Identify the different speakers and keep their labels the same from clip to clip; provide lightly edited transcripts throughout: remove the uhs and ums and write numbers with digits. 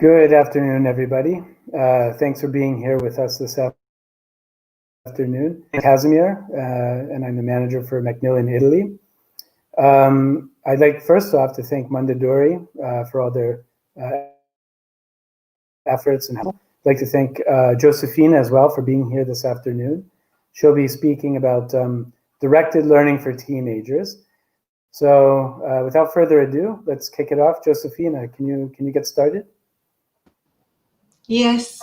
Speaker 1: Good afternoon, everybody. Thanks for being here with us this afternoon. I'm Casimir, and I'm the manager for Macmillan, Italy. I'd like first off to thank Mondadori for all their efforts, and I'd like to thank Josefina as well for being here this afternoon. She'll be speaking about directed learning for teenagers. So without further ado, let's kick it off. Josefina, can you get started?
Speaker 2: Yes.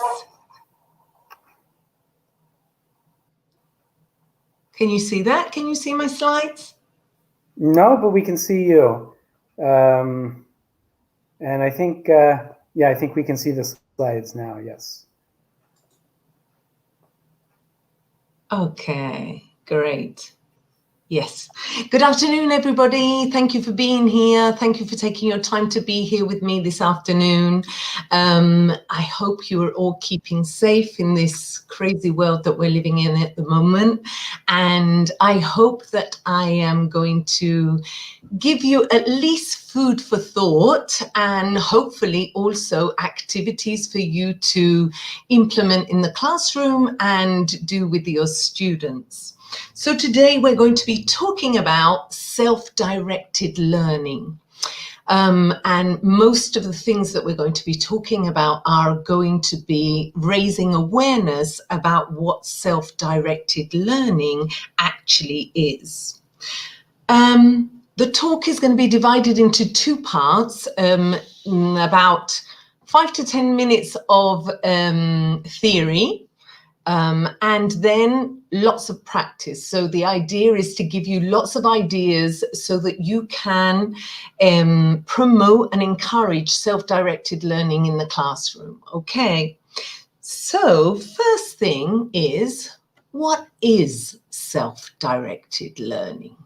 Speaker 2: Can you see that? Can you see my slides?
Speaker 1: No, but we can see you. And I think, I think we can see the slides now, yes.
Speaker 2: Okay, great. Yes. Good afternoon, everybody. Thank you for being here. Thank you for taking your time to be here with me this afternoon. I hope you are all keeping safe in this crazy world that we're living in at the moment. And I hope that I am going to give you at least food for thought and hopefully also activities for you to implement in the classroom and do with your students. So today we're going to be talking about self-directed learning. And most of the things that we're going to be talking about are going to be raising awareness about what self-directed learning actually is. The talk is going to be divided into two parts, about 5 to 10 minutes of theory, and then lots of practice. So the idea is to give you lots of ideas so that you can promote and encourage self-directed learning in the classroom. Okay, so first thing is, what is self-directed learning?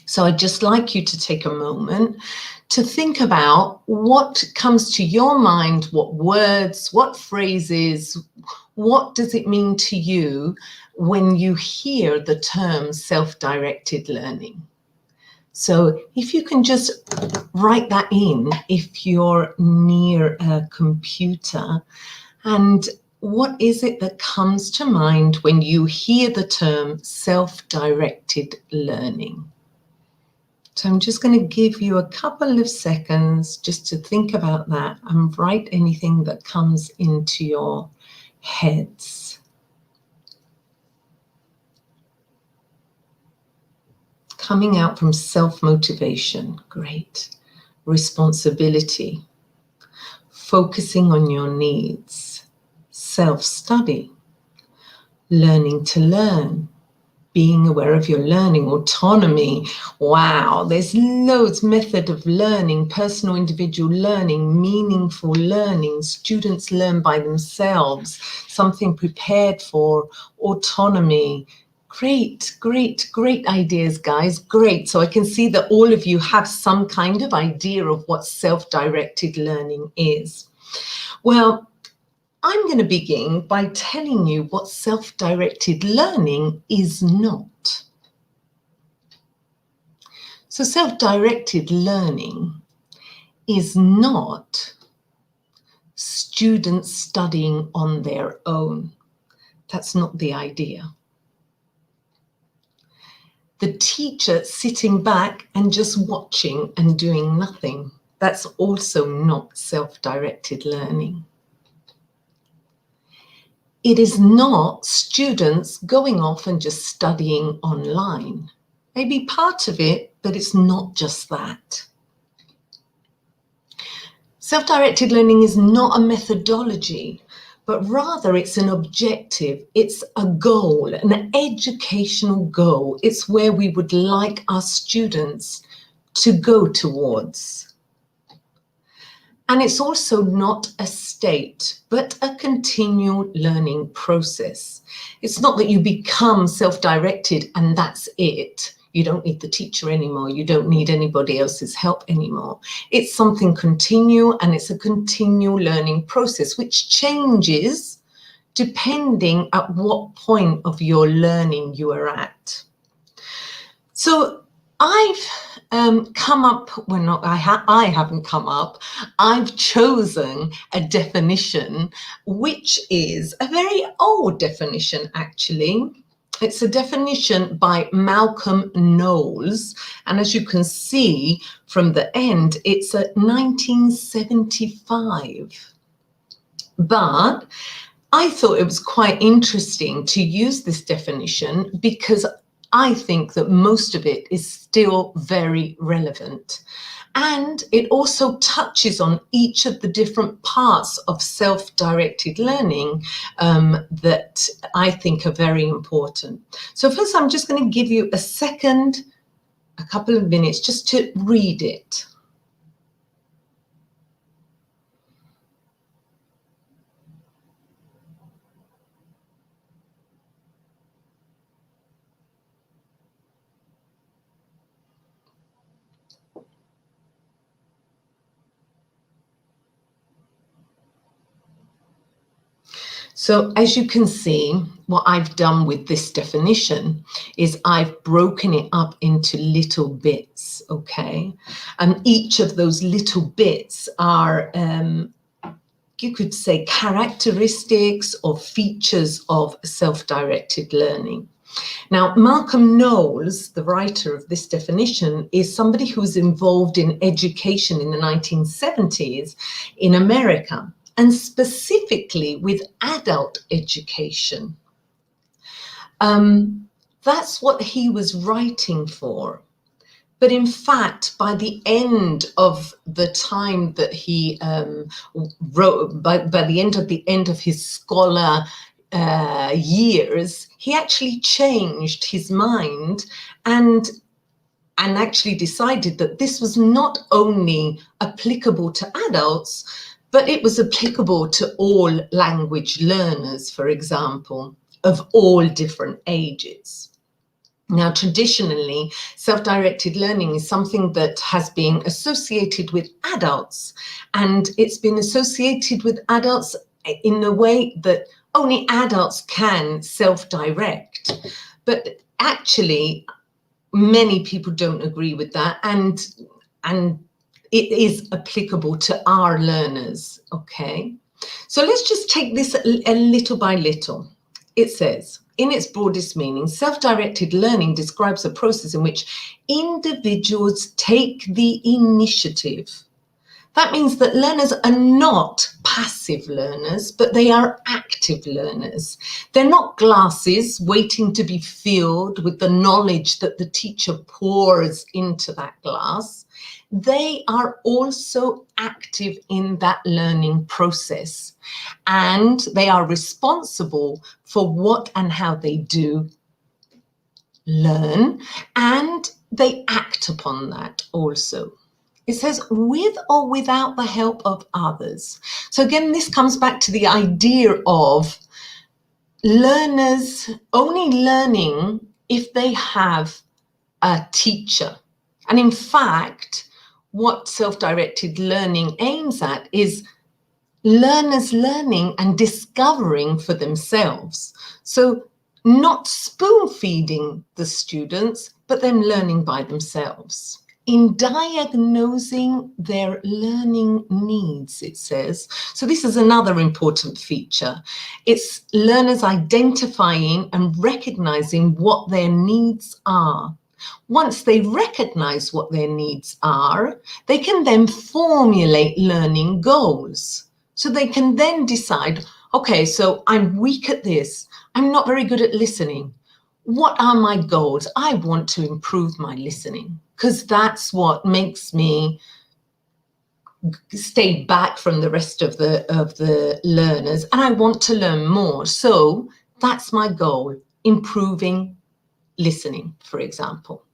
Speaker 2: So I'd just like you to take a moment to think about what comes to your mind, what words, what phrases, what does it mean to you when you hear the term self-directed learning? So if you can just write that in if you're near a computer, and what is it that comes to mind when you hear the term self-directed learning? So I'm just going to give you a couple of seconds just to think about that and write anything that comes into your heads. Coming out from self-motivation, great. Responsibility, focusing on your needs, self-study, learning to learn, being aware of your learning, autonomy. Wow, there's loads. Method of learning, personal individual learning, meaningful learning, students learn by themselves, something prepared for, autonomy. Great, great, great ideas, guys. Great. So I can see that all of you have some kind of idea of what self-directed learning is. Well, I'm going to begin by telling you what self-directed learning is not. So self-directed learning is not students studying on their own. That's not the idea. The teacher sitting back and just watching and doing nothing. That's also not self-directed learning. It is not students going off and just studying online. Maybe part of it, but it's not just that. Self-directed learning is not a methodology, but rather it's an objective. It's a goal, an educational goal. It's where we would like our students to go towards. And it's also not a state, but a continual learning process. It's not that you become self-directed and that's it. You don't need the teacher anymore. You don't need anybody else's help anymore. It's something continual, and it's a continual learning process which changes depending at what point of your learning you are at. So I've come up, well, not I haven't come up, I've chosen a definition which is a very old definition actually. It's a definition by Malcolm Knowles, and as you can see from the end, it's at 1975. But I thought it was quite interesting to use this definition because I think that most of it is still very relevant. And it also touches on each of the different parts of self-directed learning that I think are very important. So first, I'm just going to give you a couple of minutes just to read it. So as you can see, what I've done with this definition is I've broken it up into little bits, okay? And each of those little bits are, you could say, characteristics or features of self-directed learning. Now, Malcolm Knowles, the writer of this definition, is somebody who was involved in education in the 1970s in America, and specifically with adult education. That's what he was writing for. But in fact, by the end of the time that he wrote, by the end of his scholar years, he actually changed his mind and actually decided that this was not only applicable to adults, but it was applicable to all language learners, for example, of all different ages. Now, traditionally, self-directed learning is something that has been associated with adults, and it's been associated with adults in a way that only adults can self-direct. But actually, many people don't agree with that, and it is applicable to our learners, okay? So let's just take this a little by little. It says, in its broadest meaning, self-directed learning describes a process in which individuals take the initiative. That means that learners are not passive learners, but they are active learners. They're not glasses waiting to be filled with the knowledge that the teacher pours into that glass. They are also active in that learning process, and they are responsible for what and how they do learn, and they act upon that also. It says with or without the help of others. So again, this comes back to the idea of learners only learning if they have a teacher. And in fact, what self-directed learning aims at is learners learning and discovering for themselves. So not spoon-feeding the students, but them learning by themselves. In diagnosing their learning needs, it says. So this is another important feature. It's learners identifying and recognizing what their needs are. Once they recognize what their needs are, they can then formulate learning goals. So they can then decide, okay, so I'm weak at this. I'm not very good at listening. What are my goals? I want to improve my listening because that's what makes me stay back from the rest of the learners, and I want to learn more. So that's my goal, improving listening, for example.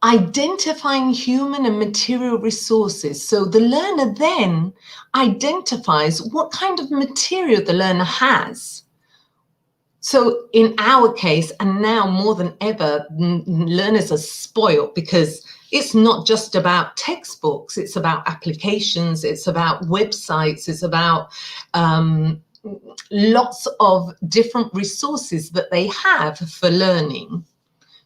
Speaker 2: Identifying human and material resources. So the learner then identifies what kind of material the learner has. So in our case, and now more than ever, learners are spoiled because it's not just about textbooks, it's about applications, it's about websites, it's about lots of different resources that they have for learning.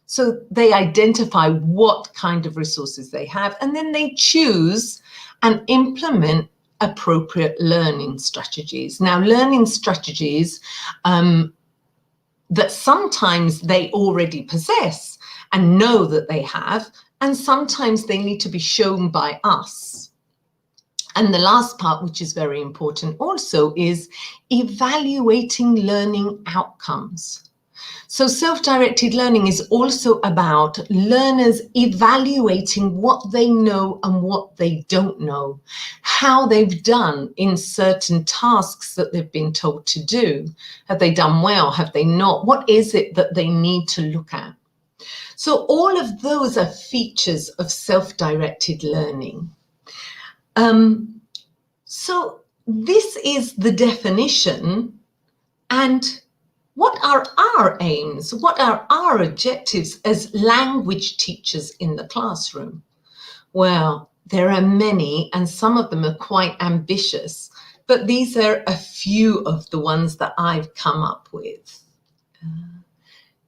Speaker 2: So they identify what kind of resources they have, and then they choose and implement appropriate learning strategies. Now, learning strategies that sometimes they already possess and know that they have, and sometimes they need to be shown by us. And the last part, which is very important also, is evaluating learning outcomes. So self-directed learning is also about learners evaluating what they know and what they don't know, how they've done in certain tasks that they've been told to do. Have they done well? Have they not? What is it that they need to look at? So all of those are features of self-directed learning. So this is the definition. And what are our aims? What are our objectives as language teachers in the classroom? Well, there are many, and some of them are quite ambitious, but these are a few of the ones that I've come up with.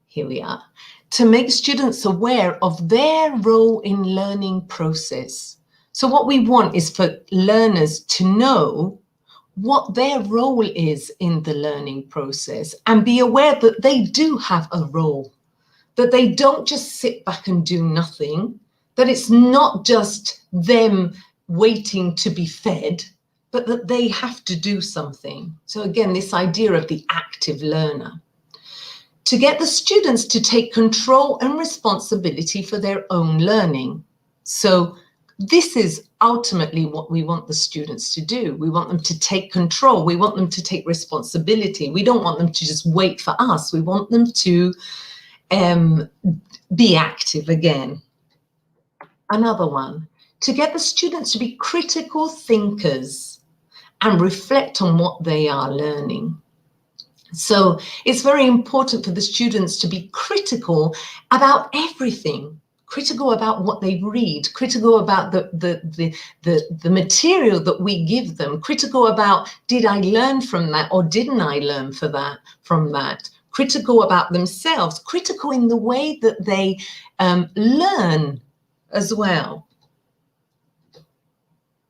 Speaker 2: Here we are. To make students aware of their role in learning process. So what we want is for learners to know what their role is in the learning process and be aware that they do have a role, that they don't just sit back and do nothing, that it's not just them waiting to be fed, but that they have to do something. So again, this idea of the active learner. To get the students to take control and responsibility for their own learning. So this is ultimately what we want the students to do. We want them to take control. We want them to take responsibility. We don't want them to just wait for us. We want them to be active again. Another one, to get the students to be critical thinkers and reflect on what they are learning. So it's very important for the students to be critical about everything. Critical about what they read, critical about the material that we give them, critical about, did I learn from that or didn't I learn from that? Critical about themselves, critical in the way that they learn as well.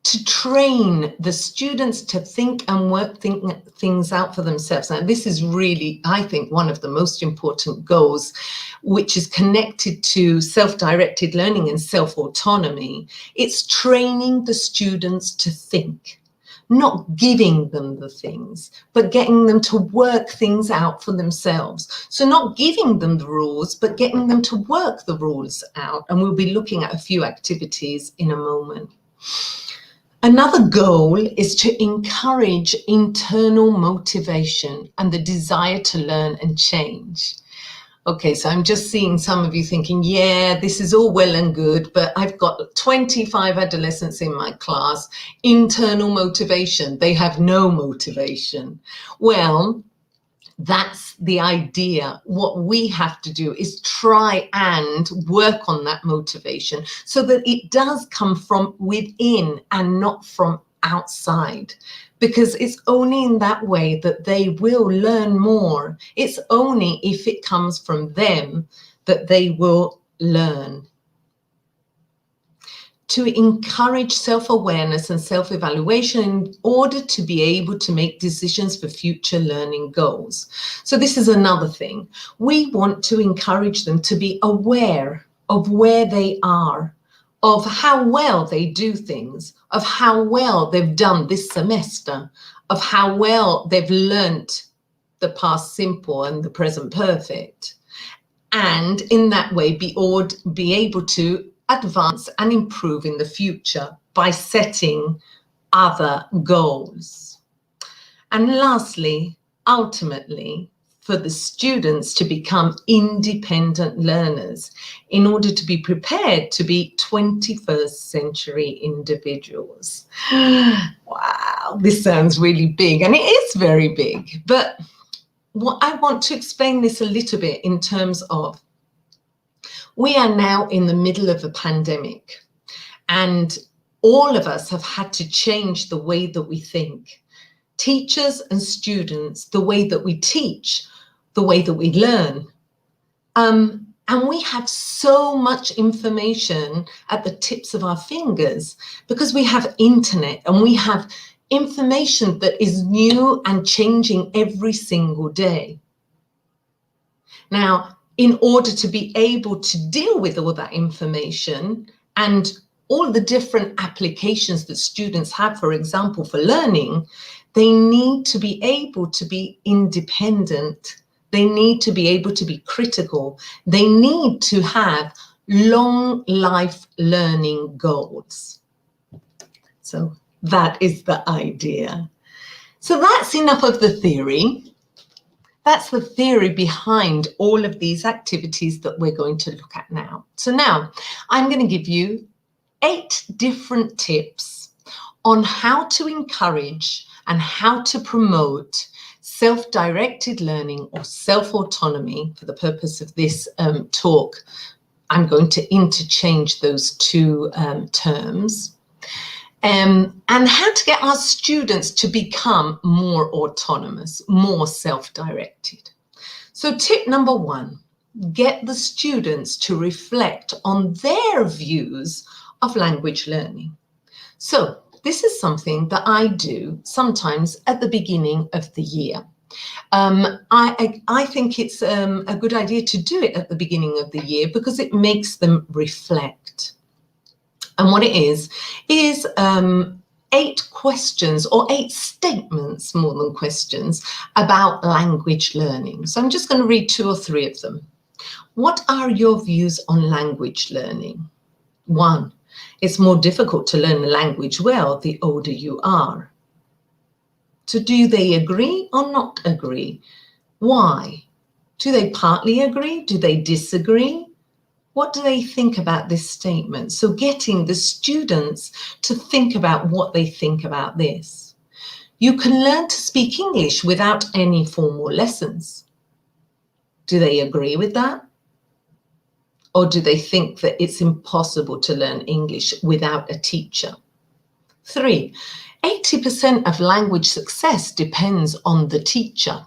Speaker 2: To train the students to think and work things out for themselves. Now, this is really, I think, one of the most important goals, which is connected to self-directed learning and self-autonomy. It's training the students to think, not giving them the things, but getting them to work things out for themselves. So not giving them the rules, but getting them to work the rules out. And we'll be looking at a few activities in a moment. Another goal is to encourage internal motivation and the desire to learn and change. Okay, so I'm just seeing some of you thinking, yeah, this is all well and good, but I've got 25 adolescents in my class. Internal motivation, they have no motivation. Well, that's the idea. What we have to do is try and work on that motivation so that it does come from within and not from outside, because it's only in that way that they will learn more. It's only if it comes from them that they will learn. To encourage self-awareness and self-evaluation in order to be able to make decisions for future learning goals. So this is another thing. We want to encourage them to be aware of where they are, of how well they do things, of how well they've done this semester, of how well they've learnt the past simple and the present perfect. And in that way, be able to advance and improve in the future by setting other goals. And lastly, ultimately, for the students to become independent learners in order to be prepared to be 21st century individuals. Wow, this sounds really big, and it is very big, but what I want to explain this a little bit in terms of, we are now in the middle of a pandemic, and all of us have had to change the way that we think. Teachers and students, the way that we teach, the way that we learn. And we have so much information at the tips of our fingers because we have internet and we have information that is new and changing every single day. Now, in order to be able to deal with all that information and all the different applications that students have, for example, for learning, they need to be able to be independent. They need to be able to be critical. They need to have long life learning goals. So that is the idea. So that's enough of the theory. That's the theory behind all of these activities that we're going to look at now. So now I'm going to give you 8 different tips on how to encourage and how to promote self-directed learning or self-autonomy. For the purpose of this talk, I'm going to interchange those two terms. And how to get our students to become more autonomous, more self-directed. So tip number 1, get the students to reflect on their views of language learning. So this is something that I do sometimes at the beginning of the year. I think it's a good idea to do it at the beginning of the year because it makes them reflect. And what it is 8 questions or 8 statements, more than questions, about language learning. So I'm just going to read 2 or 3 of them. What are your views on language learning? 1, it's more difficult to learn a language well the older you are. So do they agree or not agree? Why? Do they partly agree? Do they disagree? What do they think about this statement? So getting the students to think about what they think about this. You can learn to speak English without any formal lessons. Do they agree with that? Or do they think that it's impossible to learn English without a teacher? 3, 80% of language success depends on the teacher.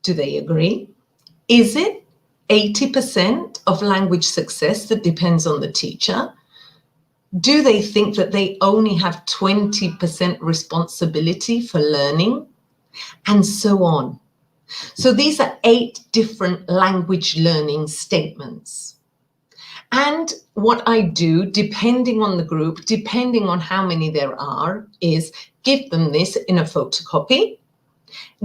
Speaker 2: Do they agree? Is it 80% of language success that depends on the teacher? Do they think that they only have 20% responsibility for learning? And so on. So these are 8 different language learning statements. And what I do, depending on the group, depending on how many there are, is give them this in a photocopy,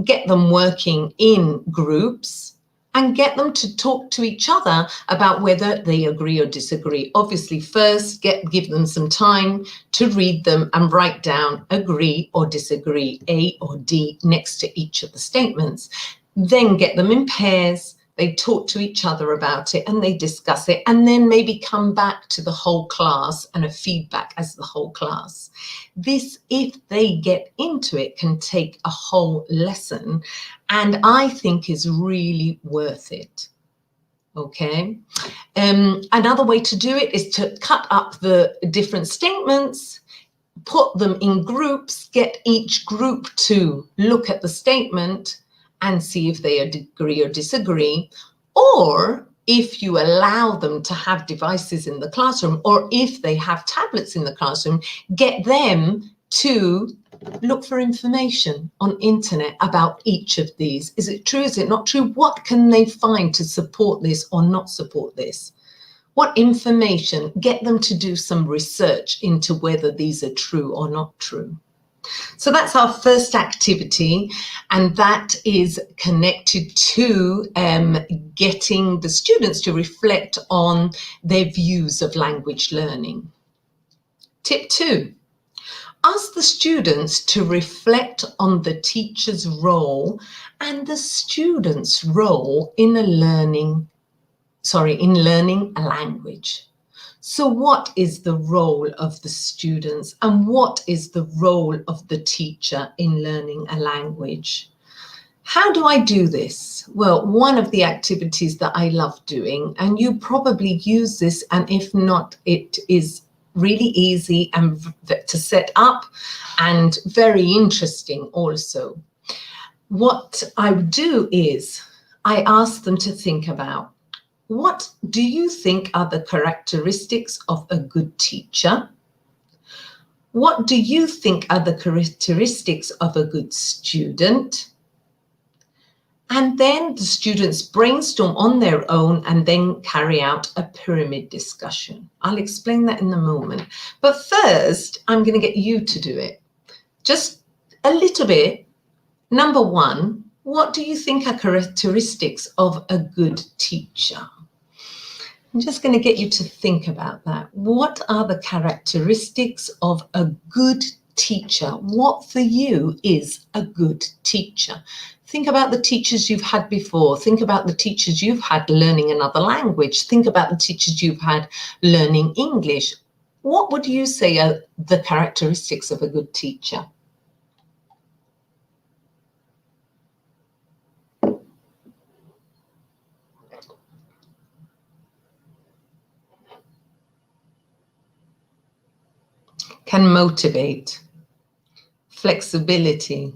Speaker 2: get them working in groups, and get them to talk to each other about whether they agree or disagree. Obviously, first, give them some time to read them and write down agree or disagree, A or D, next to each of the statements. Then get them in pairs, they talk to each other about it and they discuss it, and then maybe come back to the whole class and a feedback as the whole class. This, if they get into it, can take a whole lesson, and I think is really worth it. Okay. Another way to do it is to cut up the different statements, put them in groups, get each group to look at the statement and see if they agree or disagree. Or if you allow them to have devices in the classroom, or if they have tablets in the classroom, get them to look for information on internet about each of these. Is it true? Is it not true? What can they find to support this or not support this? What information? Get them to do some research into whether these are true or not true. So that's our first activity, and that is connected to getting the students to reflect on their views of language learning. Tip 2, ask the students to reflect on the teacher's role and the student's role in learning a language. So what is the role of the students and what is the role of the teacher in learning a language? How do I do this? Well, one of the activities that I love doing, and you probably use this, and if not, it is really easy and to set up and very interesting also. What I do is I asked them to think about, what do you think are the characteristics of a good teacher? What do you think are the characteristics of a good student? And then the students brainstorm on their own and then carry out a pyramid discussion. I'll explain that in a moment. But first, I'm going to get you to do it. Just a little bit. Number one, what do you think are characteristics of a good teacher? I'm just going to get you to think about that. What are the characteristics of a good teacher? What for you is a good teacher? Think about the teachers you've had before. Think about the teachers you've had learning another language. Think about the teachers you've had learning English. What would you say are the characteristics of a good teacher? Can motivate, flexibility,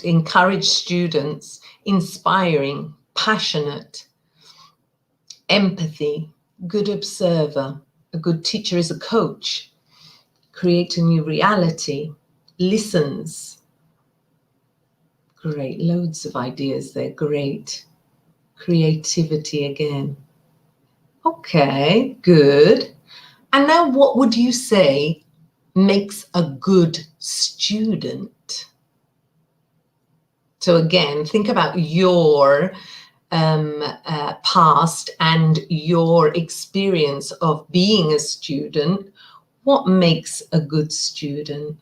Speaker 2: encourage students, inspiring, passionate, empathy, good observer. A good teacher is a coach, create a new reality, listens. Great, loads of ideas there, great. Creativity again. Okay, good. And now what would you say makes a good student? So again, think about your past and your experience of being a student. What makes a good student?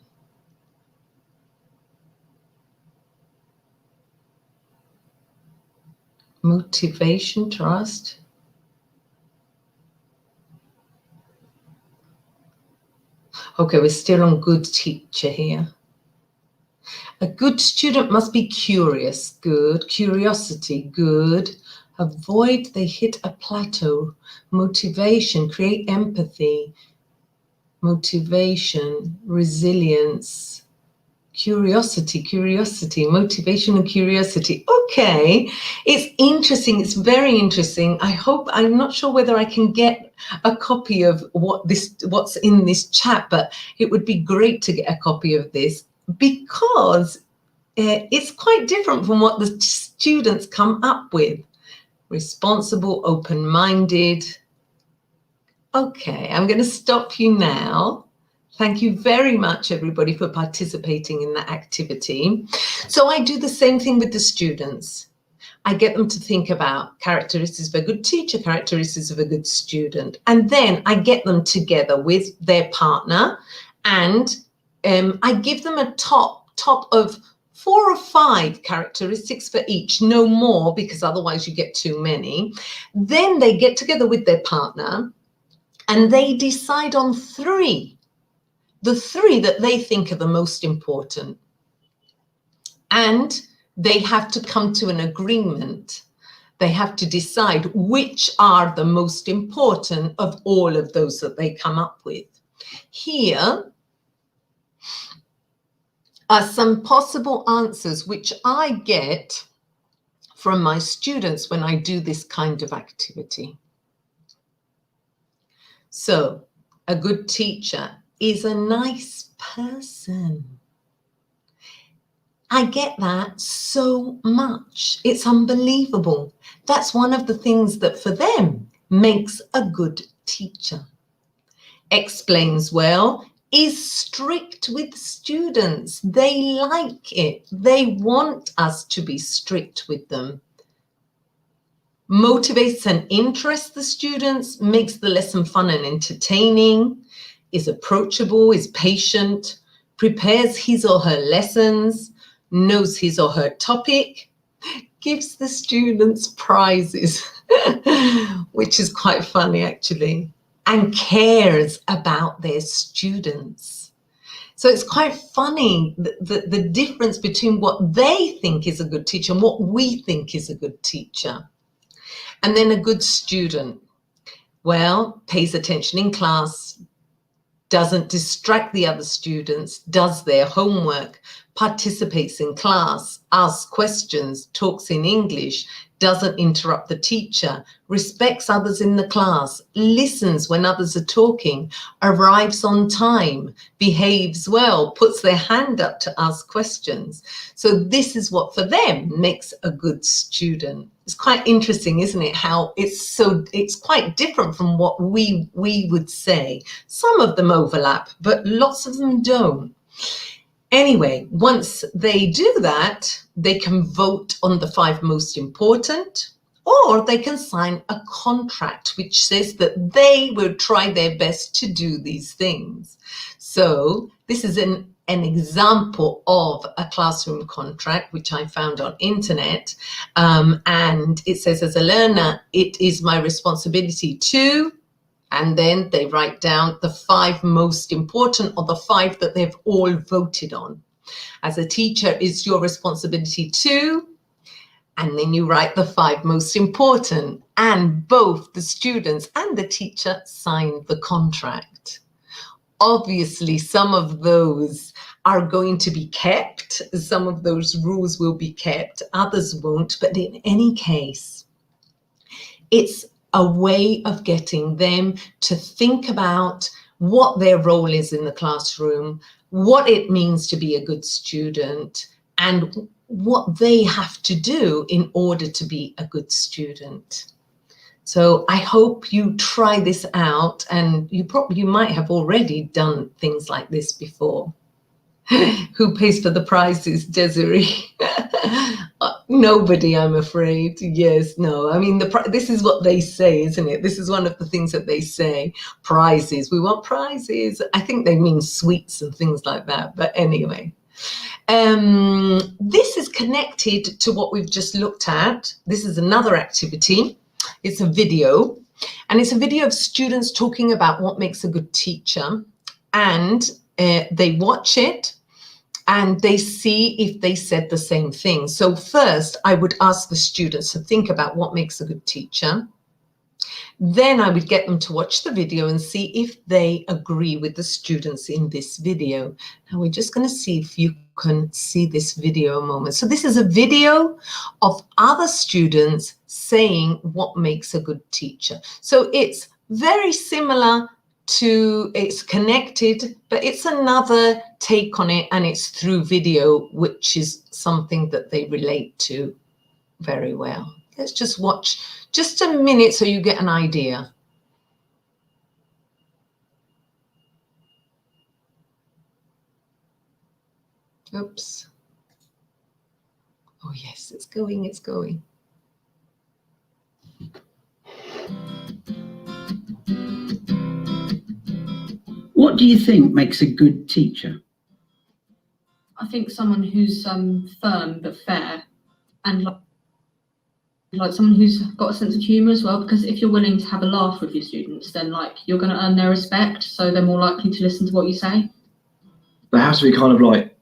Speaker 2: Motivation, trust. Okay, we're still on good teacher here. A good student must be curious, good. Curiosity, good. Avoid they hit a plateau. Motivation, create empathy. Motivation, resilience. Curiosity, motivation and curiosity. Okay, it's interesting. It's very interesting. I'm not sure whether I can get a copy of what's in this chat, but it would be great to get a copy of this, because it's quite different from what the students come up with. Responsible, open-minded. Okay, I'm going to stop you now. Thank you very much, everybody, for participating in that activity. So I do the same thing with the students. I get them to think about characteristics of a good teacher, characteristics of a good student, and then I get them together with their partner, and I give them a top of 4 or 5 characteristics for each, no more, because otherwise you get too many. Then they get together with their partner and they decide on 3, the 3 that they think are the most important. And they have to come to an agreement. They have to decide which are the most important of all of those that they come up with. Here are some possible answers which I get from my students when I do this kind of activity. So, a good teacher is a nice person. I get that so much. It's unbelievable. That's one of the things that for them makes a good teacher. Explains well, is strict with students. They like it. They want us to be strict with them. Motivates and interests the students, makes the lesson fun and entertaining, is approachable, is patient, prepares his or her lessons, knows his or her topic, gives the students prizes, which is quite funny actually, and cares about their students. So it's quite funny, the difference between what they think is a good teacher and what we think is a good teacher. And then a good student, well, pays attention in class, doesn't distract the other students, does their homework, participates in class, asks questions, talks in English, doesn't interrupt the teacher, respects others in the class, listens when others are talking, arrives on time, behaves well, puts their hand up to ask questions. So this is what for them makes a good student. It's quite interesting, isn't it? How it's quite different from what we would say. Some of them overlap, but lots of them don't. Anyway, once they do that, they can vote on the 5 most important, or they can sign a contract which says that they will try their best to do these things. So this is an example of a classroom contract which I found on internet, and it says, as a learner, it is my responsibility to, and then they write down the 5 most important, or the 5 that they've all voted on. As a teacher, it's your responsibility to, and then you write the 5 most important, and both the students and the teacher sign the contract. Obviously, some of those are going to be kept. Some of those rules will be kept, others won't. But in any case, it's a way of getting them to think about what their role is in the classroom, what it means to be a good student, and what they have to do in order to be a good student. So I hope you try this out, and you might have already done things like this before. Who pays for the prizes, Desiree? Nobody, I'm afraid. Yes, no. I mean, this is what they say, isn't it? This is one of the things that they say. Prizes. We want prizes. I think they mean sweets and things like that. But anyway, this is connected to what we've just looked at. This is another activity. It's a video, and it's a video of students talking about what makes a good teacher, and they watch it and they see if they said the same thing. So first, I would ask the students to think about what makes a good teacher. Then I would get them to watch the video and see if they agree with the students in this video. Now we're just going to see if you can see this video a moment. So this is a video of other students saying what makes a good teacher. So it's very similar to, it's connected, but it's another take on it, and it's through video, which is something that they relate to very well. Let's just watch just a minute so you get an idea. Oops. Oh yes, it's going, it's going.
Speaker 3: What do you think makes a good teacher?
Speaker 4: I think someone who's firm but fair, and like someone who's got a sense of humour as well, because if you're willing to have a laugh with your students, then like you're going to earn their respect, so they're more likely to listen to what you say.
Speaker 5: There has to be kind of like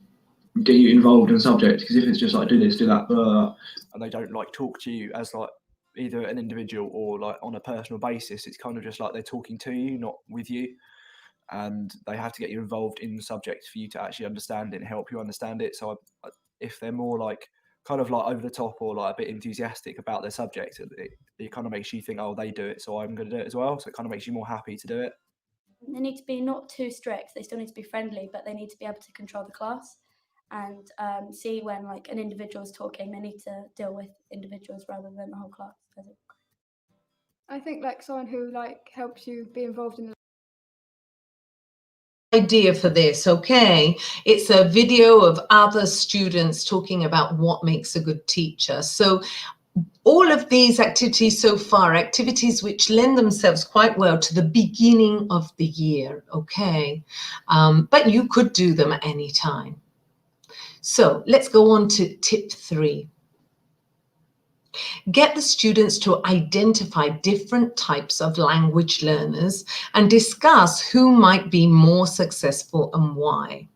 Speaker 5: get you involved in the subject, because if it's just like do this, do that, and they don't like talk to you as like either an individual or like on a personal basis, it's kind of just like they're talking to you, not with you. And they have to get you involved in the subject for you to actually understand it and help you understand it. So if they're more like kind of like over the top or like a bit enthusiastic about their subject, it kind of makes you think, oh, they do it, so I'm going to do it as well. So it kind of makes you more happy to do it.
Speaker 6: They need to be not too strict. They still need to be friendly, but they need to be able to control the class and see when like an individual is talking. They need to deal with individuals rather than the whole class.
Speaker 7: I think like someone who like helps you be involved in the
Speaker 2: idea for this, okay? It's a video of other students talking about what makes a good teacher. So all of these activities so far, activities which lend themselves quite well to the beginning of the year, okay? But you could do them at any time. So let's go on to tip 3. Get the students to identify different types of language learners and discuss who might be more successful and why.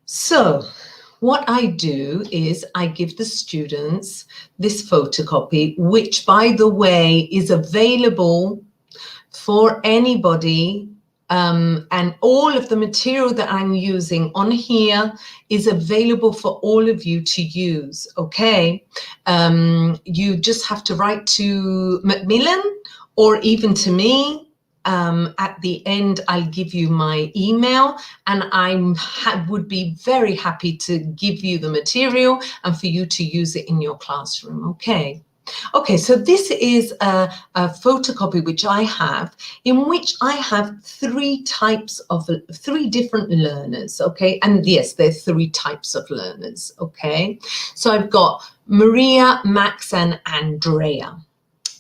Speaker 2: So what I do is I give the students this photocopy, which, by the way, is available for anybody And all of the material that I'm using on here is available for all of you to use, okay? You just have to write to Macmillan or even to me. At the end, I'll give you my email, and I would be very happy to give you the material and for you to use it in your classroom, okay? Okay, so this is a photocopy which I have, in which I have three different learners, okay? And yes, there are 3 types of learners, okay? So I've got Maria, Max, and Andrea.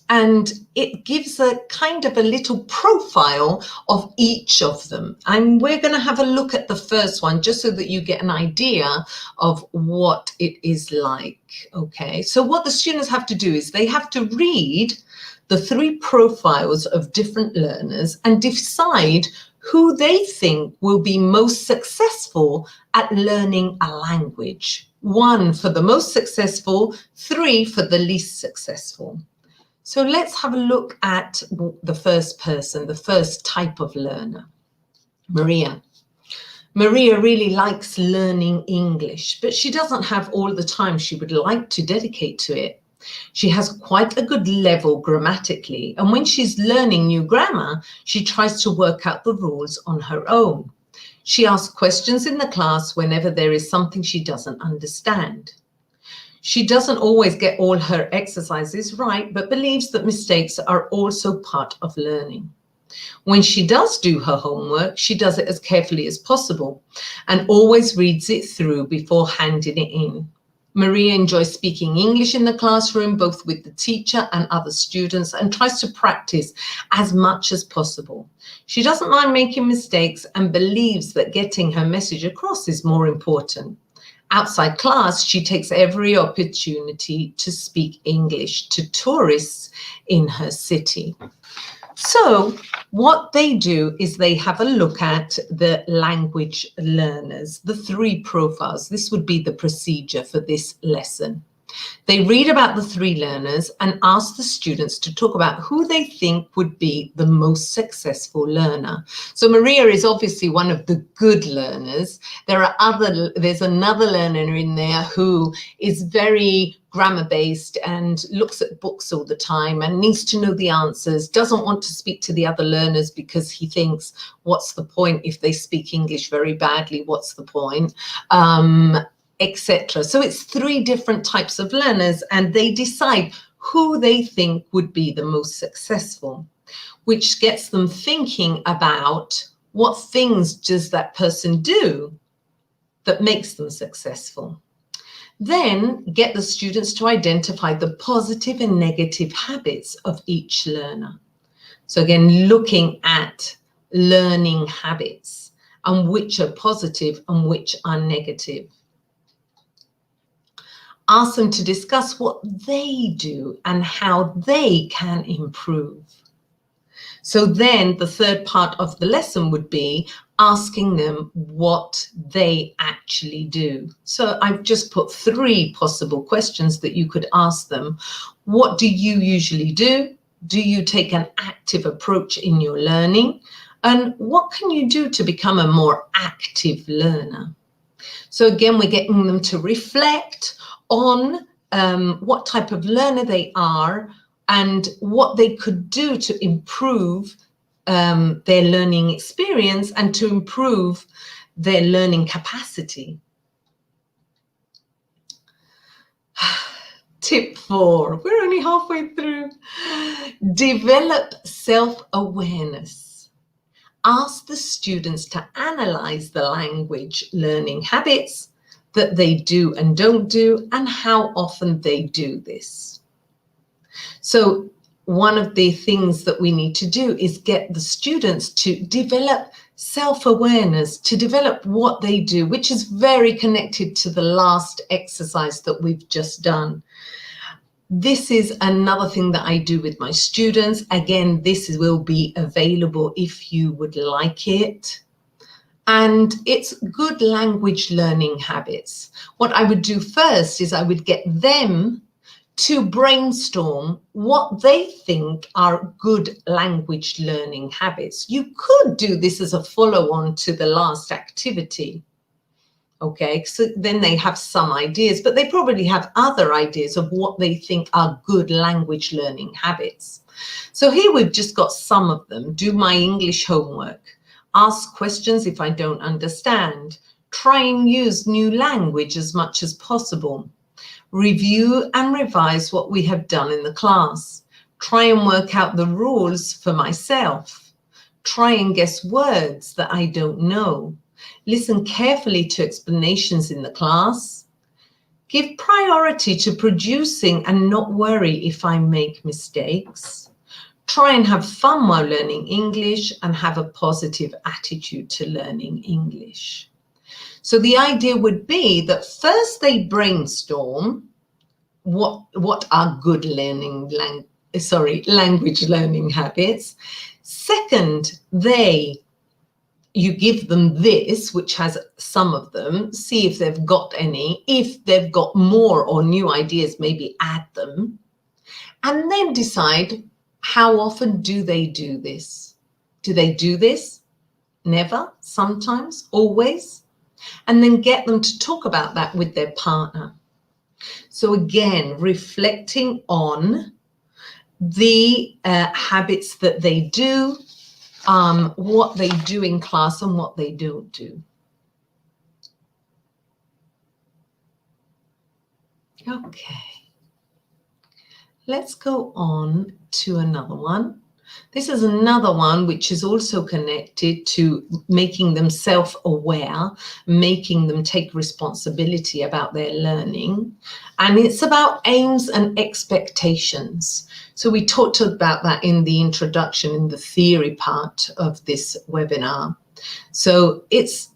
Speaker 2: And it gives a kind of a little profile of each of them. And we're going to have a look at the first one just so that you get an idea of what it is like. Okay, so what the students have to do is they have to read the 3 profiles of different learners and decide who they think will be most successful at learning a language. 1 for the most successful, 3 for the least successful. So let's have a look at the first person, the first type of learner, Maria. Maria really likes learning English, but she doesn't have all the time she would like to dedicate to it. She has quite a good level grammatically, and when she's learning new grammar, she tries to work out the rules on her own. She asks questions in the class whenever there is something she doesn't understand. She doesn't always get all her exercises right, but believes that mistakes are also part of learning. When she does do her homework, she does it as carefully as possible and always reads it through before handing it in. Maria enjoys speaking English in the classroom, both with the teacher and other students, and tries to practice as much as possible. She doesn't mind making mistakes and believes that getting her message across is more important. Outside class, she takes every opportunity to speak English to tourists in her city. So what they do is they have a look at the language learners, the 3 profiles. This would be the procedure for this lesson. They read about the 3 learners and ask the students to talk about who they think would be the most successful learner. So Maria is obviously one of the good learners. There's another learner in there who is very grammar-based and looks at books all the time and needs to know the answers, doesn't want to speak to the other learners because he thinks, what's the point if they speak English very badly? What's the point? Etc. So it's 3 different types of learners, and they decide who they think would be the most successful, which gets them thinking about what things does that person do that makes them successful. Then get the students to identify the positive and negative habits of each learner. So again, looking at learning habits and which are positive and which are negative. Ask them to discuss what they do and how they can improve. So then the 3rd part of the lesson would be asking them what they actually do. So I've just put 3 possible questions that you could ask them. What do you usually do? Do you take an active approach in your learning? And what can you do to become a more active learner? So again, we're getting them to reflect on what type of learner they are and what they could do to improve their learning experience and to improve their learning capacity. Tip 4, we're only halfway through. Develop self-awareness. Ask the students to analyze the language learning habits that they do and don't do, and how often they do this. So one of the things that we need to do is get the students to develop self-awareness, to develop what they do, which is very connected to the last exercise that we've just done. This is another thing that I do with my students. Again, this will be available if you would like it. And it's good language learning habits. What I would do first is I would get them to brainstorm what they think are good language learning habits. You could do this as a follow-on to the last activity. Okay, so then they have some ideas, but they probably have other ideas of what they think are good language learning habits. So here we've just got some of them. Do my English homework. Ask questions if I don't understand. Try and use new language as much as possible. Review and revise what we have done in the class. Try and work out the rules for myself. Try and guess words that I don't know. Listen carefully to explanations in the class. Give priority to producing and not worry if I make mistakes. Try and have fun while learning English and have a positive attitude to learning English. So the idea would be that first they brainstorm what are good language learning habits. Second, you give them this, which has some of them, see if they've got any. If they've got more or new ideas, maybe add them. And then decide, how often do they do this? Do they do this? Never, sometimes, always? And then get them to talk about that with their partner. So again, reflecting on the habits that they do, what they do in class and what they don't do. Okay, let's go on to another one. This is another one which is also connected to making them self-aware, making them take responsibility about their learning. And it's about aims and expectations. So we talked about that in the introduction, in the theory part of this webinar. So it's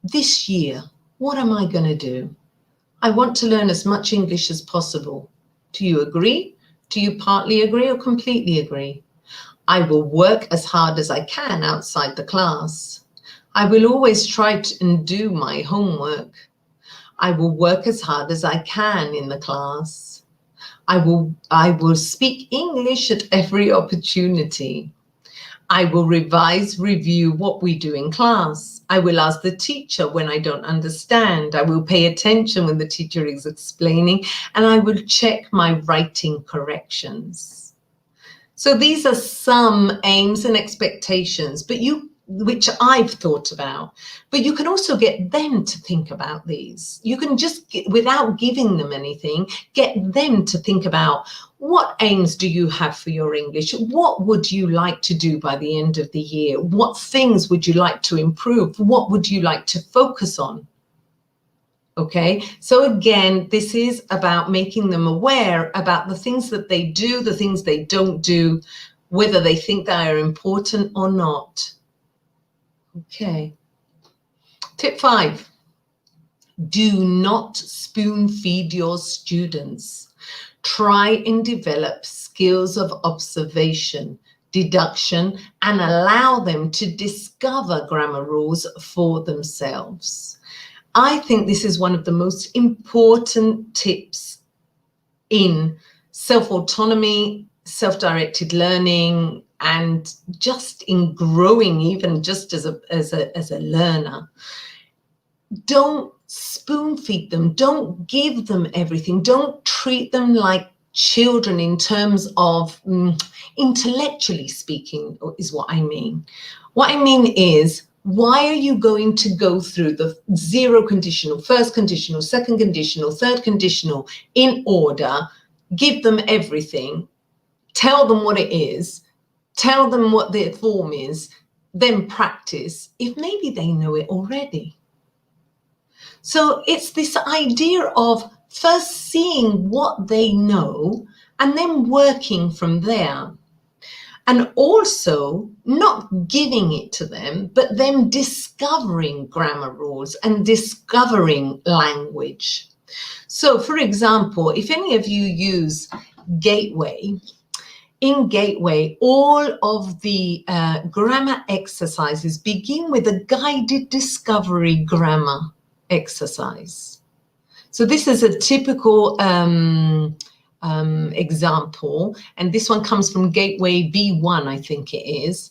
Speaker 2: this year, what am I going to do? I want to learn as much English as possible. Do you agree? Do you partly agree or completely agree? I will work as hard as I can outside the class. I will always try and do my homework. I will work as hard as I can in the class. I will speak English at every opportunity. I will review what we do in class. I will ask the teacher when I don't understand. I will pay attention when the teacher is explaining, and I will check my writing corrections. So these are some aims and expectations, which I've thought about, but you can also get them to think about these. You can just, without giving them anything, get them to think about, what aims do you have for your English? What would you like to do by the end of the year? What things would you like to improve? What would you like to focus on? Okay, so again, this is about making them aware about the things that they do, the things they don't do, whether they think they are important or not. Okay. Tip 5. Do not spoon feed your students. Try and develop skills of observation, deduction, and allow them to discover grammar rules for themselves. I think this is one of the most important tips in self-autonomy, self-directed learning, and just in growing, even just as a learner. Don't spoon feed them. Don't give them everything. Don't treat them like children in terms of intellectually speaking, is what I mean. What I mean is, why are you going to go through the 0 conditional, first conditional, second conditional, third conditional in order, give them everything, tell them what it is, tell them what their form is, then practice, if maybe they know it already? So it's this idea of first seeing what they know and then working from there. And also not giving it to them, but them discovering grammar rules and discovering language. So for example, if any of you use Gateway, in Gateway, all of the grammar exercises begin with a guided discovery grammar exercise. So this is a typical example, and this one comes from Gateway B1, I think it is.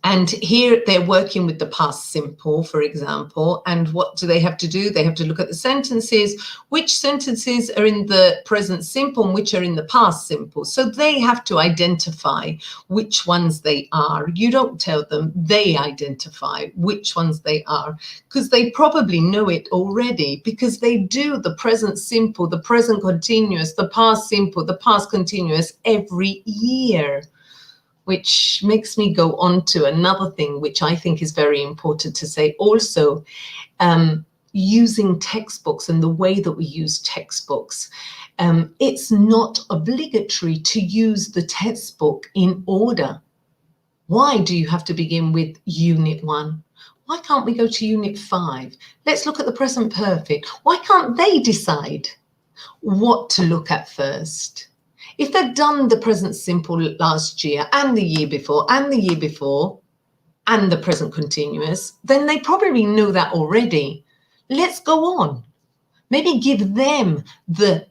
Speaker 2: And here they're working with the past simple, for example, and what do they have to do? They have to look at the sentences, which sentences are in the present simple and which are in the past simple. So they have to identify which ones they are. You don't tell them, they identify which ones they are, because they probably know it already, because they do the present simple, the present continuous, the past simple, the past continuous every year. Which makes me go on to another thing, which I think is very important to say also, using textbooks and the way that we use textbooks. It's not obligatory to use the textbook in order. Why do you have to begin with Unit 1? Why can't we go to Unit 5? Let's look at the present perfect. Why can't they decide what to look at first? If they've done the present simple last year and the year before and the year before and the present continuous, then they probably know that already. Let's go on. Maybe give them the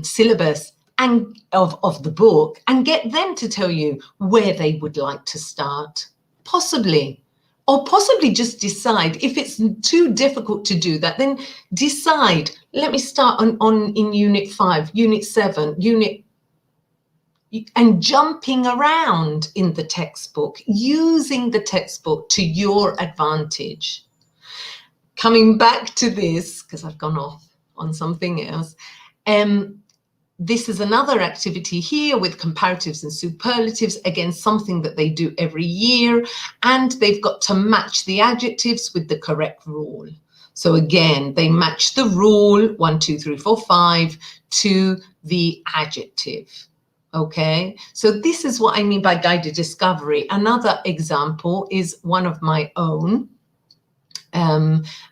Speaker 2: syllabus and of the book and get them to tell you where they would like to start, possibly. Or possibly just decide, if it's too difficult to do that, then decide, let me start in Unit 5, Unit 7, and jumping around in the textbook, using the textbook to your advantage. Coming back to this, because I've gone off on something else, this is another activity here with comparatives and superlatives, again, something that they do every year, and they've got to match the adjectives with the correct rule. So again, they match the rule 1, 2, 3, 4, 5 to the adjective. Okay, so this is what I mean by guided discovery. Another example is one of my own.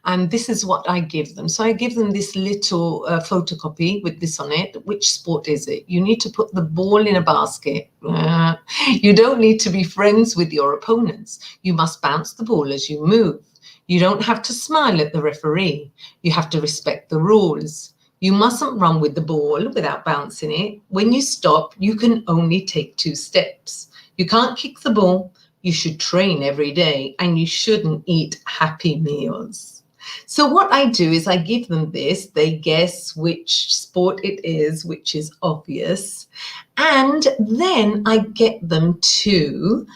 Speaker 2: And this is what I give them. So I give them this little photocopy with this on it. Which sport is it? You need to put the ball in a basket. You don't need to be friends with your opponents. You must bounce the ball as you move. You don't have to smile at the referee. You have to respect the rules. You mustn't run with the ball without bouncing it. When you stop, you can only take 2 steps. You can't kick the ball. You should train every day, and you shouldn't eat Happy Meals. So what I do is I give them this, they guess which sport it is, which is obvious. And then I get them to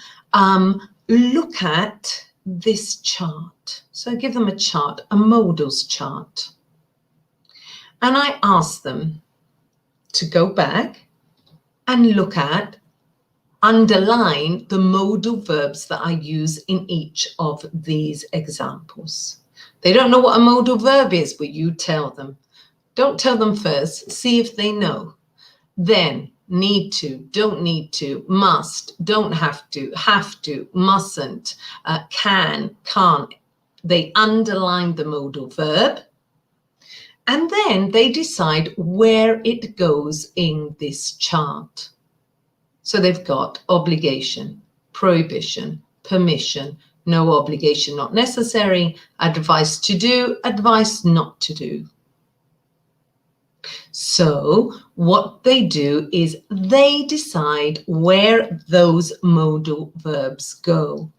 Speaker 2: look at this chart. So I give them a chart, a modals chart. And I ask them to go back and look at, underline the modal verbs that I use in each of these examples. They don't know what a modal verb is, but you tell them. Don't tell them first, see if they know. Then, need to, don't need to, must, don't have to, mustn't, can, can't. They underline the modal verb, and then they decide where it goes in this chart. So they've got obligation, prohibition, permission, no obligation, not necessary, advice to do, advice not to do. So what they do is they decide where those modal verbs go.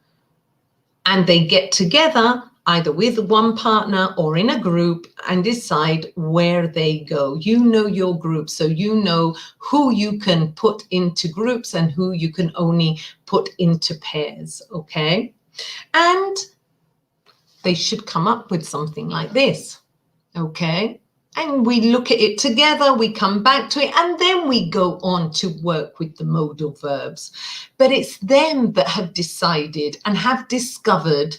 Speaker 2: And they get together either with one partner or in a group and decide where they go. You know your group, so you know who you can put into groups and who you can only put into pairs, okay? And they should come up with something like this, okay? And we look at it together, we come back to it, and then we go on to work with the modal verbs. But it's them that have decided and have discovered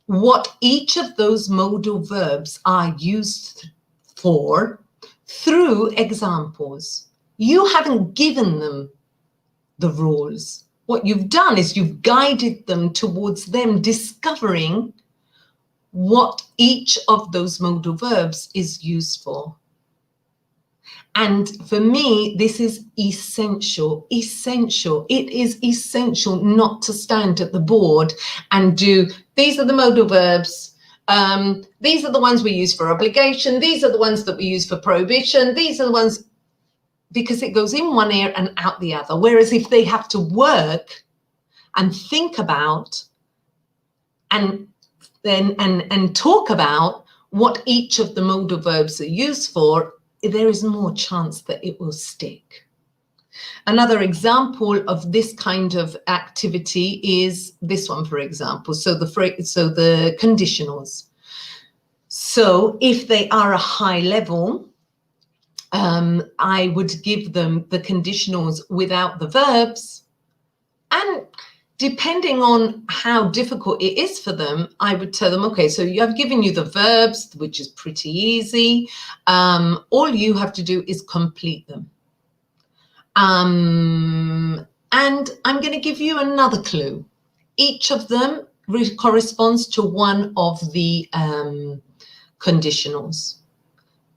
Speaker 2: what each of those modal verbs are used for through examples. You haven't given them the rules. What you've done is you've guided them towards them discovering what each of those modal verbs is used for. And for me, this is essential, essential. It is essential not to stand at the board and do, these are the modal verbs, These are the ones we use for obligation. These are the ones that we use for prohibition. These are the ones, because it goes in one ear and out the other. Whereas if they have to work and think about and talk about what each of the modal verbs are used for, there is more chance that it will stick. Another example of this kind of activity is this one, for example. So the conditionals. So if they are a high level, I would give them the conditionals without the verbs, and depending on how difficult it is for them, I would tell them, okay, so I've given you the verbs, which is pretty easy. All you have to do is complete them. And I'm going to give you another clue. Each of them corresponds to one of the conditionals.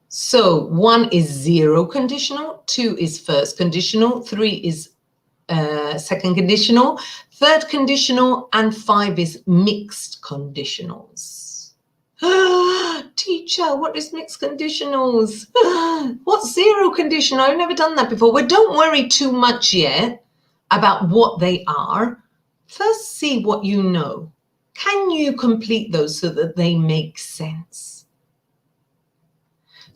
Speaker 2: So 1 is 0 conditional, 2 is first conditional, 3 is second conditional, third conditional, and 5 is mixed conditionals. Teacher, what is mixed conditionals? What's 0 conditional? I've never done that before. Well, don't worry too much yet about what they are. First, see what you know. Can you complete those so that they make sense?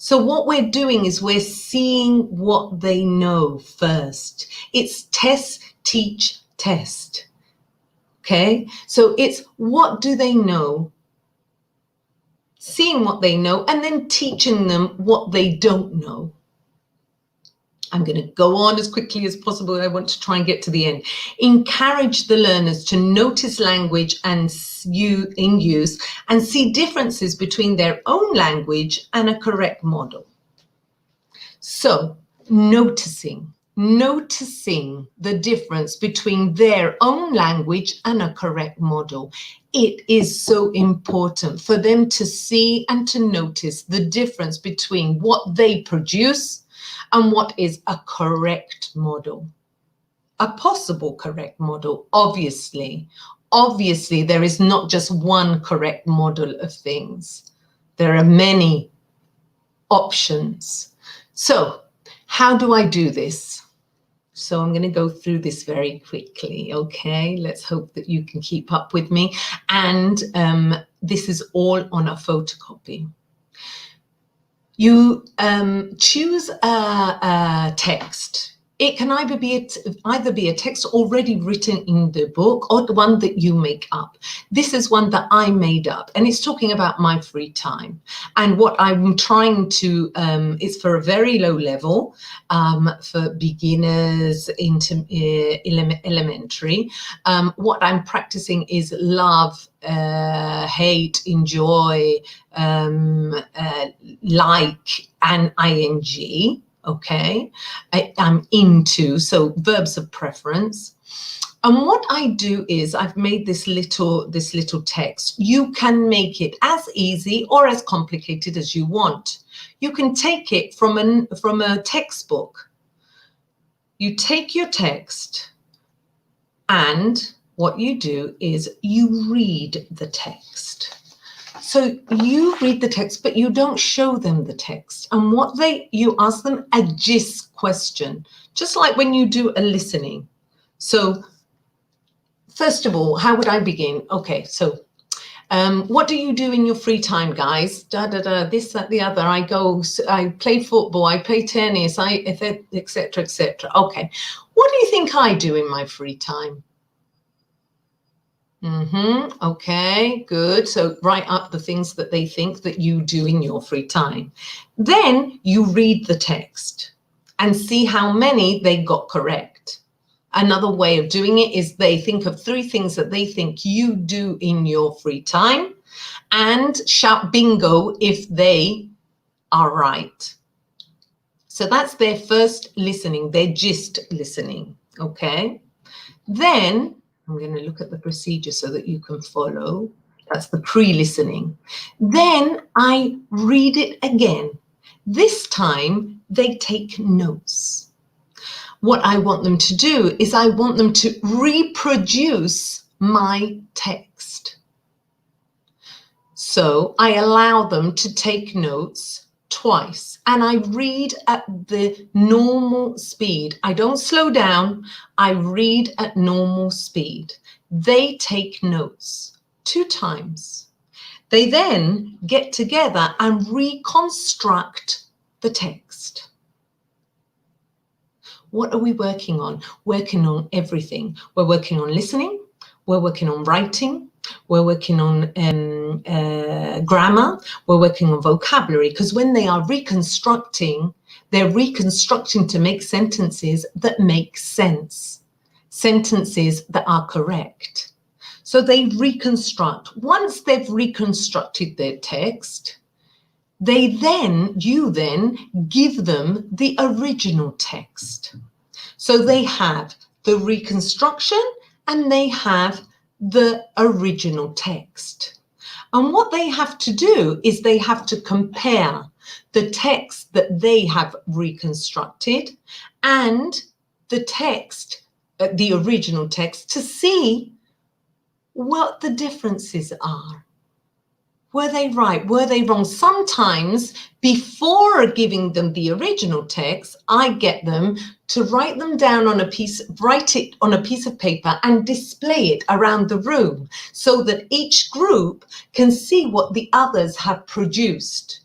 Speaker 2: So what we're doing is we're seeing what they know first. It's test, teach, test. Okay, so it's what do they know, seeing what they know, and then teaching them what they don't know. I'm going to go on as quickly as possible. I want to try and get to the end. Encourage the learners to notice language and in use and see differences between their own language and a correct model. So noticing the difference between their own language and a correct model. It is so important for them to see and to notice the difference between what they produce and what is a correct model, a possible correct model. Obviously, there is not just one correct model of things. There are many options. So how do I do this? So I'm going to go through this very quickly, okay? Let's hope that you can keep up with me. And this is all on a photocopy. You choose a text. It can either be a text already written in the book or the one that you make up. This is one that I made up, and it's talking about my free time. And what I'm trying to, is for a very low level, for beginners into elementary. What I'm practicing is love, hate, enjoy, like, and ing. Okay, I'm into, so verbs of preference. And what I do is I've made this little text. You can make it as easy or as complicated as you want. You can take it from a textbook. You take your text, and what you do is you read the text. So you read the text, but you don't show them the text. And you ask them a gist question, just like when you do a listening. So first of all, how would I begin? Okay, so what do you do in your free time, guys? This, that, the other. I play football, I play tennis, etc., etc. Okay, what do you think I do in my free time? Okay, good. So write up the things that they think that you do in your free time. Then you read the text and see how many they got correct. Another way of doing it is they think of 3 things that they think you do in your free time and shout bingo if they are right. So that's their first listening, their gist listening, okay? Then I'm going to look at the procedure so that you can follow. That's the pre-listening. Then I read it again. This time they take notes. What I want them to do is I want them to reproduce my text. So I allow them to take notes twice, and I read at the normal speed. I don't slow down. I read at normal speed. They take notes 2 times. They then get together and reconstruct the text. What are we working on? Working on everything. We're working on listening. We're working on writing. We're working on grammar. We're working on vocabulary, because when they are reconstructing, they're reconstructing to make sentences that make sense, sentences that are correct. So they reconstruct. Once they've reconstructed their text, you then give them the original text. So they have the reconstruction and they have the original text. And what they have to do is they have to compare the text that they have reconstructed and the text, the original text, to see what the differences are. Were they right? Were they wrong? Sometimes before giving them the original text, I get them to write them down on write it on a piece of paper and display it around the room so that each group can see what the others have produced.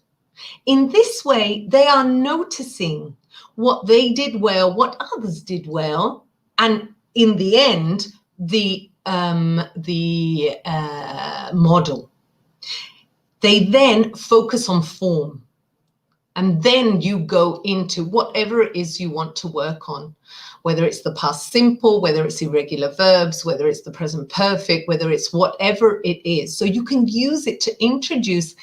Speaker 2: In this way, they are noticing what they did well, what others did well, and in the end, the model. They then focus on form, and then you go into whatever it is you want to work on, whether it's the past simple, whether it's irregular verbs, whether it's the present perfect, whether it's whatever it is. So you can use it to introduce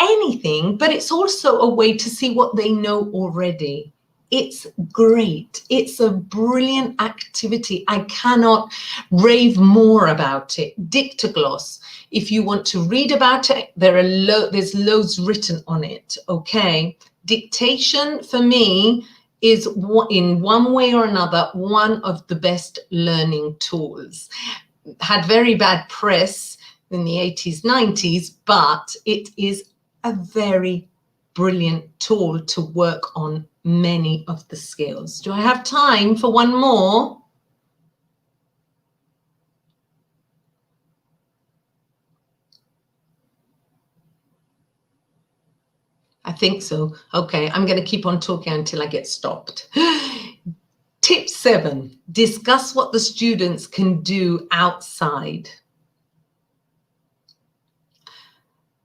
Speaker 2: anything, but it's also a way to see what they know already. It's great. It's a brilliant activity. I cannot rave more about it. Dictogloss. If you want to read about it, there's loads written on it. Okay. Dictation for me is in one way or another one of the best learning tools. Had very bad press in the 80s, 90s, but it is a very brilliant tool to work on many of the skills. Do I have time for one more? I think so. Okay, I'm going to keep on talking until I get stopped. Tip 7, discuss what the students can do outside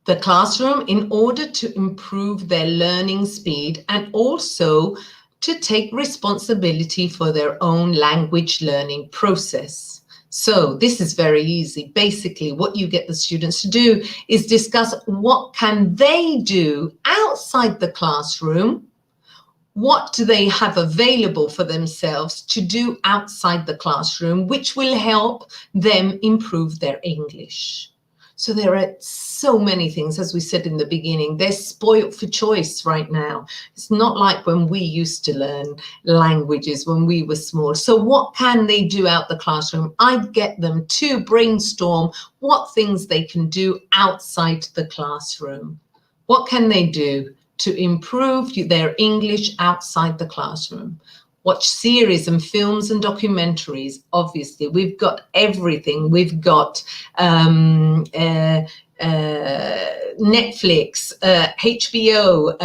Speaker 2: the classroom in order to improve their learning speed and also to take responsibility for their own language learning process. So this is very easy. Basically, what you get the students to do is discuss what can they do outside the classroom. What do they have available for themselves to do outside the classroom, which will help them improve their English? So there are so many things, as we said in the beginning, they're spoiled for choice right now. It's not like when we used to learn languages when we were small. So what can they do out the classroom? I'd get them to brainstorm what things they can do outside the classroom. What can they do to improve their English outside the classroom? Watch series and films and documentaries. Obviously, we've got everything. We've got Netflix, HBO,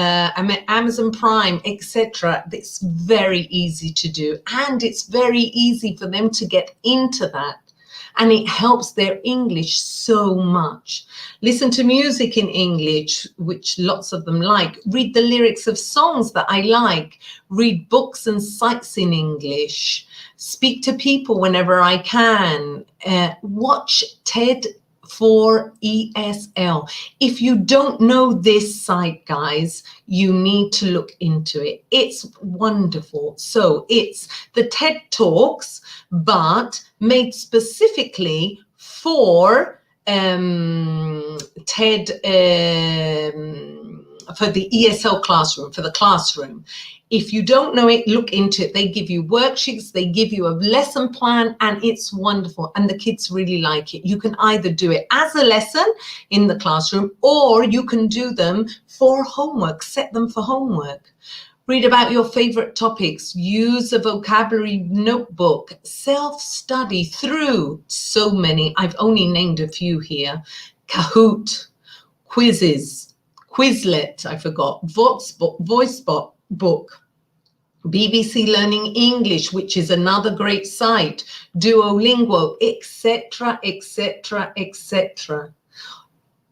Speaker 2: Amazon Prime, etc. It's very easy to do, and it's very easy for them to get into that. And it helps their English so much. Listen to music in English, which lots of them like. Read the lyrics of songs that I like. Read books and sites in English. Speak to people whenever I can. Watch TED for ESL. If you don't know this site, guys, you need to look into it. It's wonderful. So it's the TED Talks, but made specifically for TED for the ESL classroom, for the classroom. If you don't know it, look into it. They give you worksheets, they give you a lesson plan, and it's wonderful. And the kids really like it. You can either do it as a lesson in the classroom, or you can do them for homework, set them for homework. Read about your favorite topics, use a vocabulary notebook, self-study through so many. I've only named a few here. Kahoot, quizzes, Quizlet, I forgot, VoiceBot book, BBC Learning English, which is another great site, Duolingo, etc., etc., etc.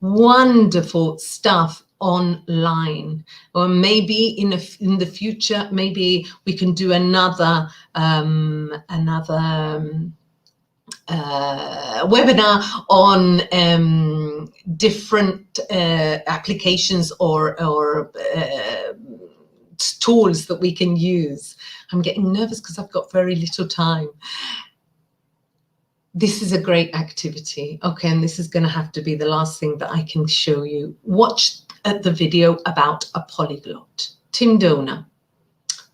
Speaker 2: Wonderful stuff online. Or maybe in the future, maybe we can do another webinar on different applications or tools that we can use. I'm getting nervous because I've got very little time. This is a great activity. Okay, and this is going to have to be the last thing that I can show you. Watch the video about a polyglot, Tim Donor.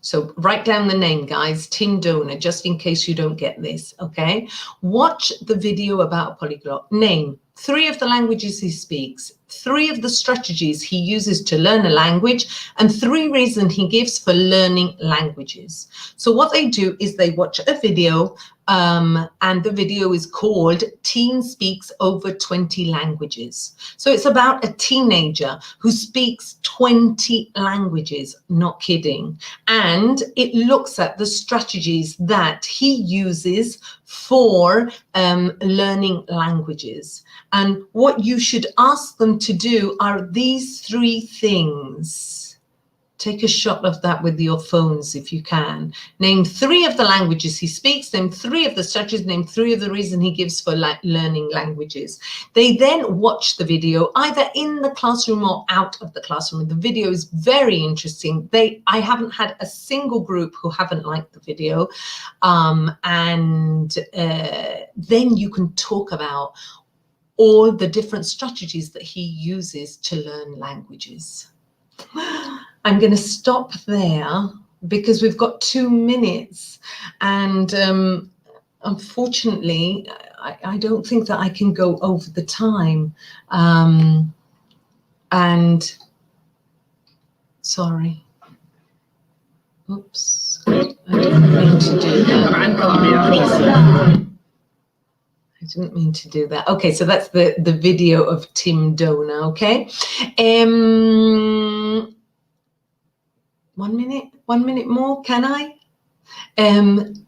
Speaker 2: So write down the name, guys, Tim Donor, just in case you don't get this, okay? Watch the video about a polyglot. Name 3 of the languages he speaks, 3 of the strategies he uses to learn a language, and 3 reasons he gives for learning languages. So what they do is they watch a video, and the video is called Teen Speaks Over 20 Languages. So it's about a teenager who speaks 20 languages, not kidding. And it looks at the strategies that he uses for learning languages. And what you should ask them to do are these 3 things. Take a shot of that with your phones if you can. Name 3 of the languages he speaks, name 3 of the strategies, name 3 of the reasons he gives for learning languages. They then watch the video either in the classroom or out of the classroom. The video is very interesting. I haven't had a single group who haven't liked the video. Then you can talk about all the different strategies that he uses to learn languages. I'm going to stop there because we've got 2 minutes, and unfortunately, I don't think that I can go over the time. And sorry. Oops. I didn't mean to do that. I didn't mean to do that. Okay, so that's the video of Tim Donor, okay? 1 minute more, can I?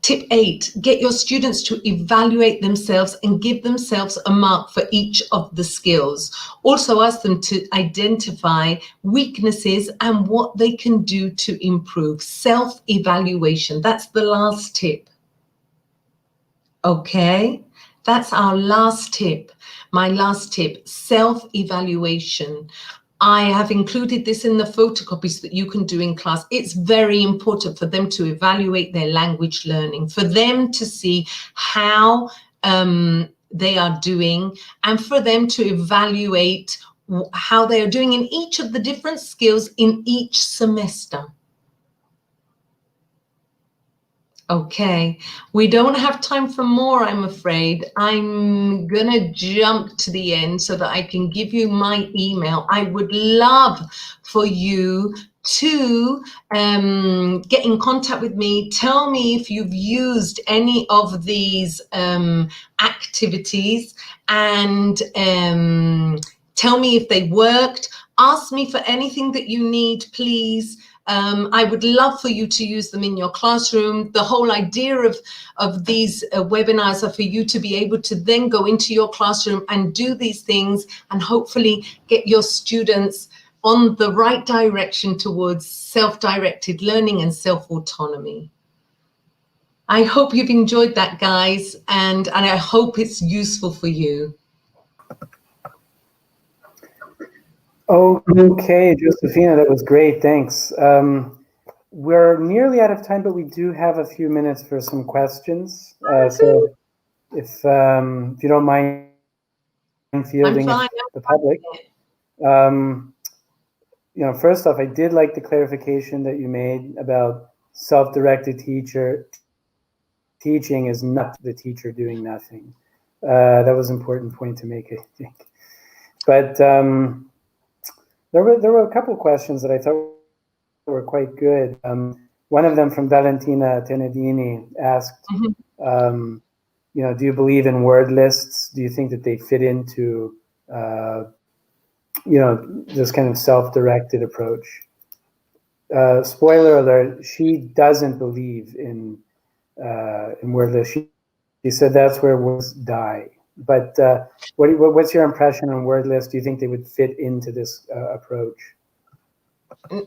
Speaker 2: Tip 8, get your students to evaluate themselves and give themselves a mark for each of the skills. Also ask them to identify weaknesses and what they can do to improve. Self-evaluation, that's the last tip. Okay, that's our last tip. My last tip, self-evaluation. I have included this in the photocopies that you can do in class. It's very important for them to evaluate their language learning, for them to see how they are doing, and for them to evaluate how they are doing in each of the different skills in each semester. Okay, we don't have time for more, I'm afraid. I'm gonna jump to the end so that I can give you my email. I would love for you to get in contact with me. Tell me if you've used any of these activities, and tell me if they worked. Ask me for anything that you need, please. I would love for you to use them in your classroom. The whole idea of these webinars are for you to be able to then go into your classroom and do these things and hopefully get your students on the right direction towards self-directed learning and self-autonomy. I hope you've enjoyed that, guys, and I hope it's useful for you.
Speaker 1: Okay, Josefina, that was great. Thanks. We're nearly out of time, but we do have a few minutes for some questions. So if you don't mind fielding the public. first off, I did like the clarification that you made about self-directed teaching is not the teacher doing nothing. That was an important point to make, I think. But there were a couple questions that I thought were quite good. One of them from Valentina Tenedini asked, do you believe in word lists? Do you think that they fit into, this kind of self-directed approach? Spoiler alert, she doesn't believe in word lists. She said that's where words die. But what's your impression on word lists? Do you think they would fit into this approach?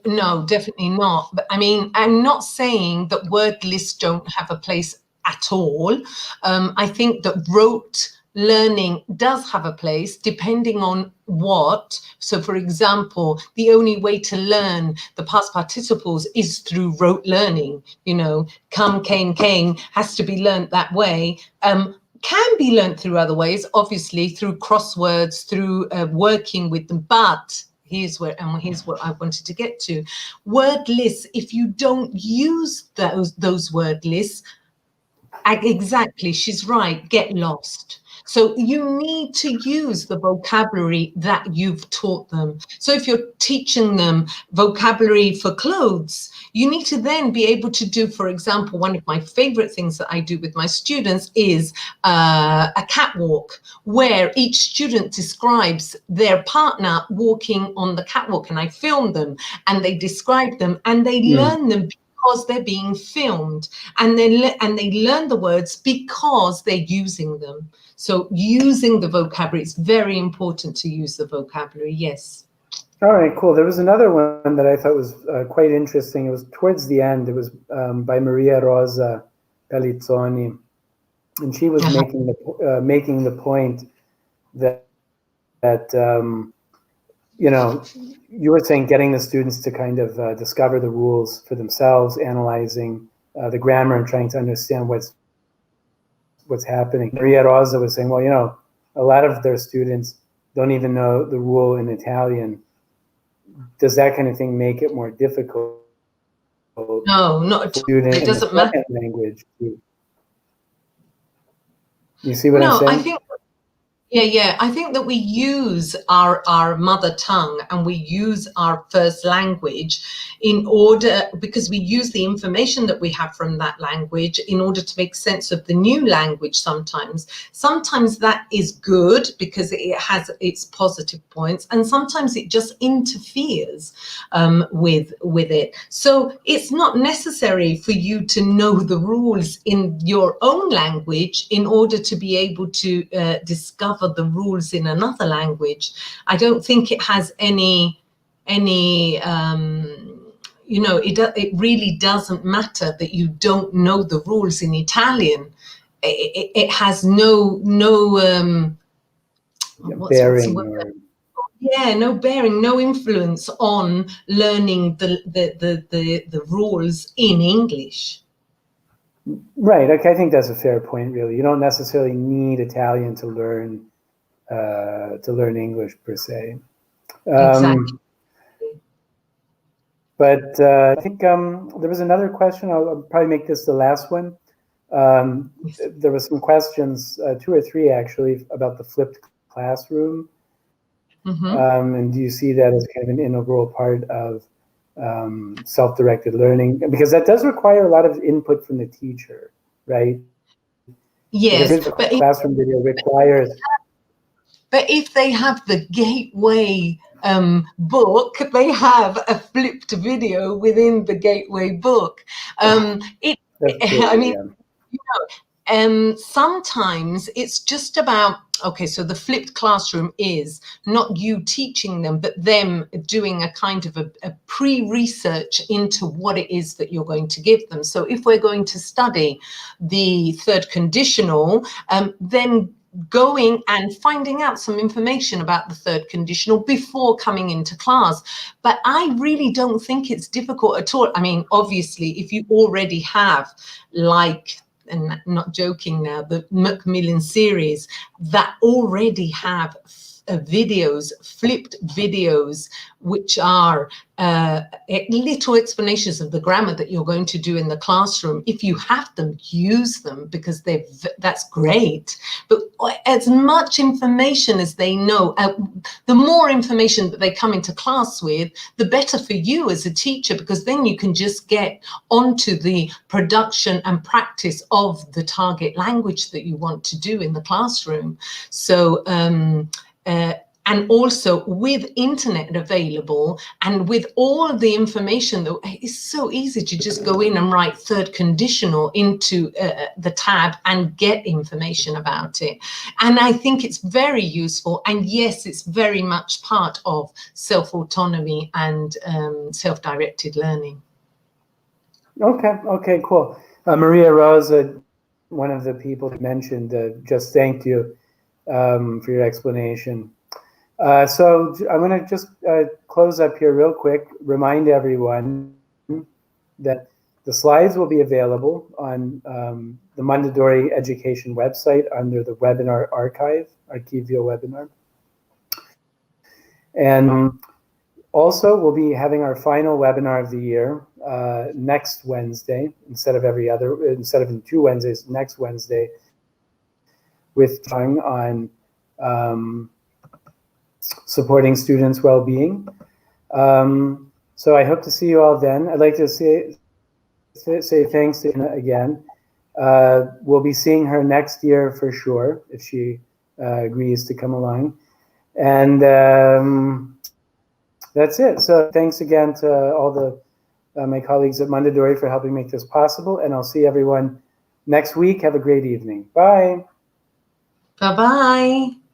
Speaker 2: No, definitely not. But I mean, I'm not saying that word lists don't have a place at all. I think that rote learning does have a place depending on what. So for example, the only way to learn the past participles is through rote learning. Come, came has to be learned that way. Can be learned through other ways, obviously through crosswords, through working with them, but here's what I wanted to get to. Word lists, if you don't use those word lists, exactly, she's right, get lost. So you need to use the vocabulary that you've taught them. So if you're teaching them vocabulary for clothes, you need to then be able to do, for example, one of my favorite things that I do with my students is a catwalk, where each student describes their partner walking on the catwalk, and I film them and they describe them and they learn them because they're being filmed, and they learn the words because they're using them. So using the vocabulary, it's very important to use the vocabulary, yes.
Speaker 1: All right, cool. There was another one that I thought was quite interesting. It was towards the end. It was by Maria Rosa Pellizzoni, and she was making the point that you were saying getting the students to kind of discover the rules for themselves, analyzing the grammar and trying to understand what's happening. Maria Rosa was saying, well, a lot of their students don't even know the rule in Italian. Does that kind of thing make it more difficult?
Speaker 2: No, not at all. It doesn't matter.
Speaker 1: Language. You see what I'm saying?
Speaker 2: I think. Yeah. I think that we use our mother tongue and we use our first language because we use the information that we have from that language in order to make sense of the new language sometimes. Sometimes that is good because it has its positive points, and sometimes it just interferes with it. So it's not necessary for you to know the rules in your own language in order to be able to discover the rules in another language. I don't think it has any it really doesn't matter that you don't know the rules in Italian. It has no
Speaker 1: bearing.
Speaker 2: No bearing, no influence on learning the rules in English.
Speaker 1: Right. Okay, I think that's a fair point. Really, you don't necessarily need Italian to learn English per se.
Speaker 2: Exactly.
Speaker 1: But I think there was another question. I'll probably make this the last one. There were some questions, 2 or 3 actually, about the flipped classroom. And do you see that as kind of an integral part of self-directed learning? Because that does require a lot of input from the teacher, right?
Speaker 2: Yes,
Speaker 1: but classroom video requires.
Speaker 2: But if they have the Gateway book, they have a flipped video within the Gateway book. Sometimes it's just about, okay, so the flipped classroom is not you teaching them, but them doing a kind of a pre-research into what it is that you're going to give them. So if we're going to study the third conditional, then going and finding out some information about the third conditional before coming into class. But I really don't think it's difficult at all. I mean, obviously, if you already have, like, and not joking now, the Macmillan series, that already have videos, flipped videos, which are little explanations of the grammar that you're going to do in the classroom. If you have them, use them, because that's great. But as much information as they know, the more information that they come into class with, the better for you as a teacher, because then you can just get onto the production and practice of the target language that you want to do in the classroom. So and also with internet available and with all of the information, that it's so easy to just go in and write third conditional into the tab and get information about it. And I think it's very useful. And yes, it's very much part of self-autonomy and self-directed learning.
Speaker 1: Okay, cool. Maria Rosa, one of the people who mentioned, just thanked you for your explanation. So I'm going to just close up here real quick, remind everyone that the slides will be available on the Mondadori Education website under the webinar archive, Archivio webinar. And also, we'll be having our final webinar of the year next Wednesday, instead of in 2 Wednesdays, next Wednesday, with Chung on supporting students' well-being. So I hope to see you all then. I'd like to say thanks to Ina again. We'll be seeing her next year for sure, if she agrees to come along. And that's it. So thanks again to all my colleagues at Mondadori for helping make this possible. And I'll see everyone next week. Have a great evening. Bye.
Speaker 2: Bye-bye.